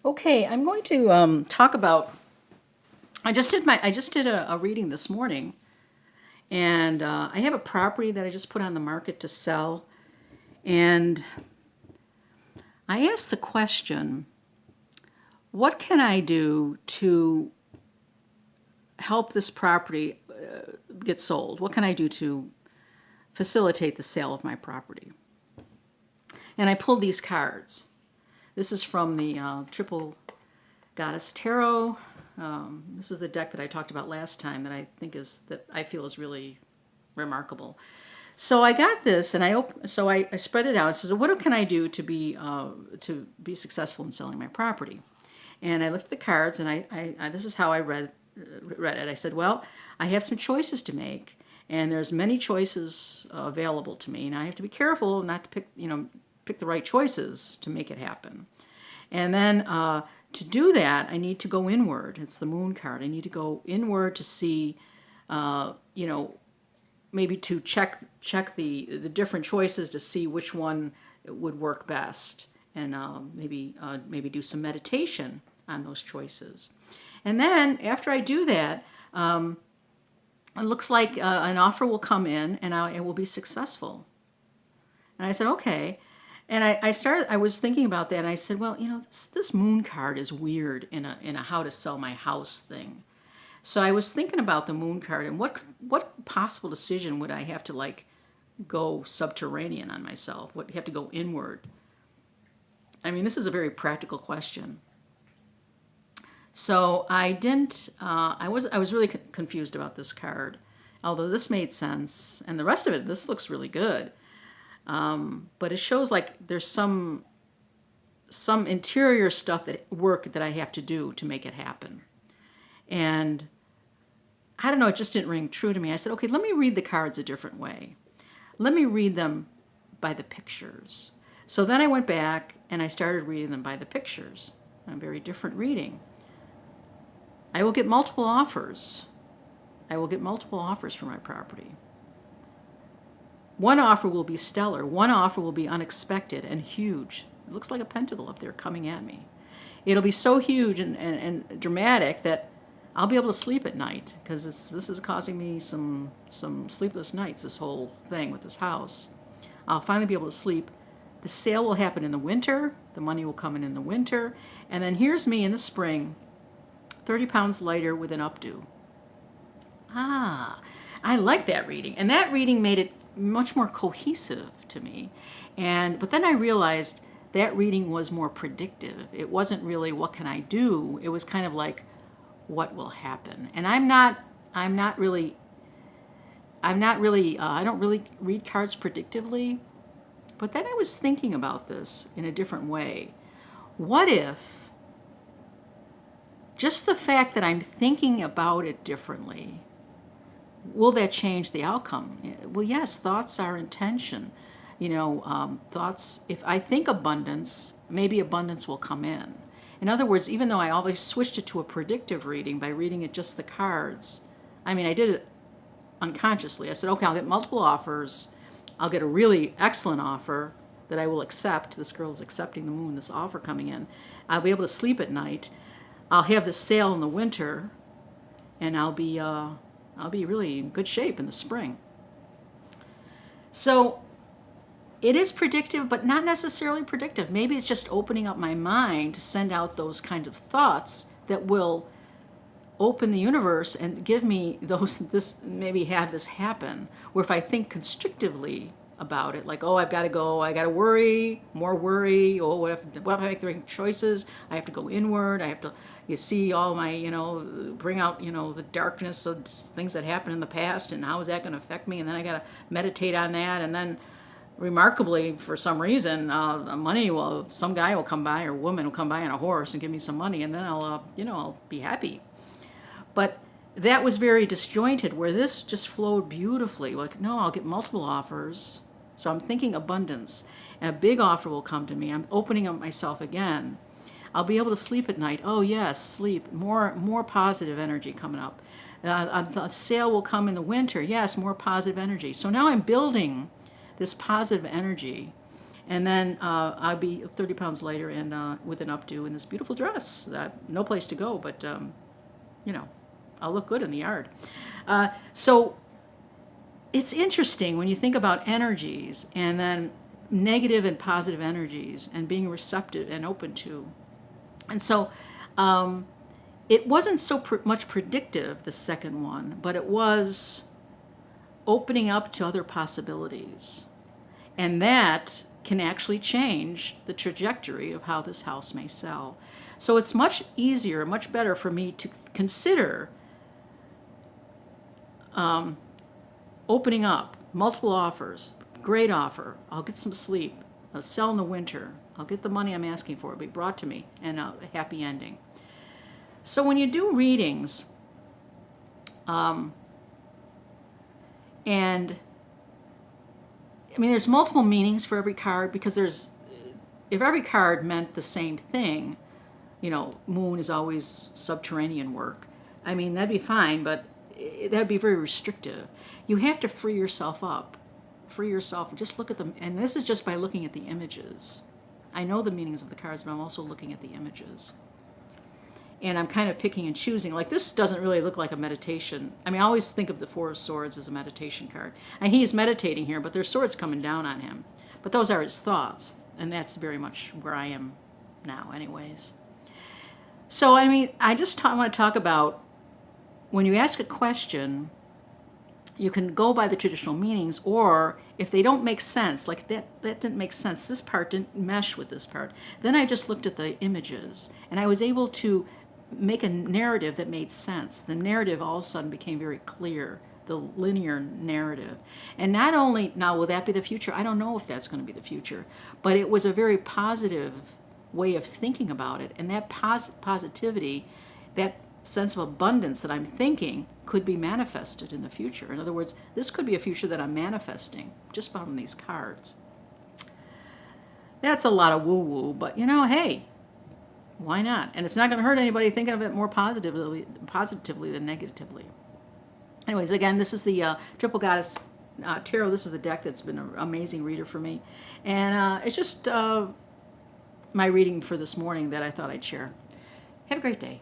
Okay, I'm going to talk about. I just did a reading this morning, and I have a property that I just put on the market to sell, and I asked the question, what can I do to help this property get sold? What can I do to facilitate the sale of my property? And I pulled these cards. This is from the Triple Goddess Tarot. This is the deck that I talked about last time that I feel is really remarkable. So I got this, and I spread it out. It says, "What can I do to be successful in selling my property?" And I looked at the cards, and I this is how I read it. I said, "Well, I have some choices to make, and there's many choices available to me, and I have to be careful not to pick the right choices to make it happen." And then to do that, I need to go inward. It's the Moon card. I need to go inward to see, maybe to check the different choices to see which one would work best, and maybe do some meditation on those choices. And then after I do that, it looks like an offer will come in, and it will be successful. And I said, okay. And I was thinking about that, and I said, well, this Moon card is weird in a how to sell my house thing. So I was thinking about the Moon card, and what possible decision would I have to go subterranean on myself? What you have to go inward? I mean, this is a very practical question. So I didn't. I was really confused about this card, although this made sense, and the rest of it, this looks really good. But it shows like there's some interior work that I have to do to make it happen. And I don't know, it just didn't ring true to me. I said, okay, let me read the cards a different way. Let me read them by the pictures. So then I went back and I started reading them by the pictures. A very different reading. I will get multiple offers. I will get multiple offers for my property. One offer will be stellar. One offer will be unexpected and huge. It looks like a pentacle up there coming at me. It'll be so huge and dramatic that I'll be able to sleep at night, because this is causing me some sleepless nights, this whole thing with this house. I'll finally be able to sleep. The sale will happen in the winter. The money will come in the winter. And then here's me in the spring, 30 pounds lighter with an updo. I like that reading. And that reading made it much more cohesive to me. But then I realized that reading was more predictive. It wasn't really what can I do. It was kind of like what will happen. And I don't really read cards predictively. But then I was thinking about this in a different way. What if just the fact that I'm thinking about it differently, will that change the outcome? Well, yes, thoughts are intention. Thoughts, if I think abundance, maybe abundance will come in. In other words, even though I always switched it to a predictive reading by reading it just the cards, I did it unconsciously. I said, okay, I'll get multiple offers. I'll get a really excellent offer that I will accept. This girl is accepting the Moon, this offer coming in. I'll be able to sleep at night. I'll have the sale in the winter, and I'll be really in good shape in the spring. So it is predictive, but not necessarily predictive. Maybe it's just opening up my mind to send out those kind of thoughts that will open the universe and give me maybe have this happen. Where if I think constrictively about it, like, oh, I've got to go, I got to more worry, oh, what if I make the right choices? I have to go inward. I have to see all my, bring out, the darkness of things that happened in the past, and how is that going to affect me? And then I got to meditate on that, and then remarkably, for some reason, some guy will come by, or woman will come by on a horse and give me some money, and then I'll be happy. But that was very disjointed, where this just flowed beautifully. Like, no, I'll get multiple offers. So I'm thinking abundance, and a big offer will come to me. I'm opening up myself again. I'll be able to sleep at night. Oh yes, sleep. More positive energy coming up. A sale will come in the winter. Yes, more positive energy. So now I'm building this positive energy, And then I'll be 30 pounds lighter and with an updo in this beautiful dress. No place to go, but, you know, I'll look good in the yard. So it's interesting when you think about energies and then negative and positive energies and being receptive and open to. And so it wasn't so much predictive, the second one, but it was opening up to other possibilities. And that can actually change the trajectory of how this house may sell. So it's much easier, much better for me to consider opening up, multiple offers, great offer, I'll get some sleep, I'll sell in the winter, I'll get the money I'm asking for, it'll be brought to me, and a happy ending. So when you do readings, and I mean, there's multiple meanings for every card, because if every card meant the same thing, you know, moon is always subterranean work, I mean, that'd be fine, but that'd be very restrictive. You have to free yourself up. Free yourself. Just look at them. And this is just by looking at the images. I know the meanings of the cards, but I'm also looking at the images. And I'm kind of picking and choosing. Like, this doesn't really look like a meditation. I mean, I always think of the Four of Swords as a meditation card. And he is meditating here, but there's swords coming down on him. But those are his thoughts. And that's very much where I am now anyways. So, I mean, I just want to talk about when you ask a question, you can go by the traditional meanings, or if they don't make sense, like that didn't make sense, this part didn't mesh with this part, then I just looked at the images, and I was able to make a narrative that made sense. The narrative all of a sudden became very clear, the linear narrative. And not only, now will that be the future? I don't know if that's going to be the future, but it was a very positive way of thinking about it, and that positivity, that sense of abundance that I'm thinking could be manifested in the future. In other words, this could be a future that I'm manifesting just from these cards. That's a lot of woo-woo, but you know, hey, why not? And it's not going to hurt anybody thinking of it more positively than negatively. Anyways, again, this is the Triple Goddess Tarot. This is the deck that's been an amazing reader for me. And it's just my reading for this morning that I thought I'd share. Have a great day.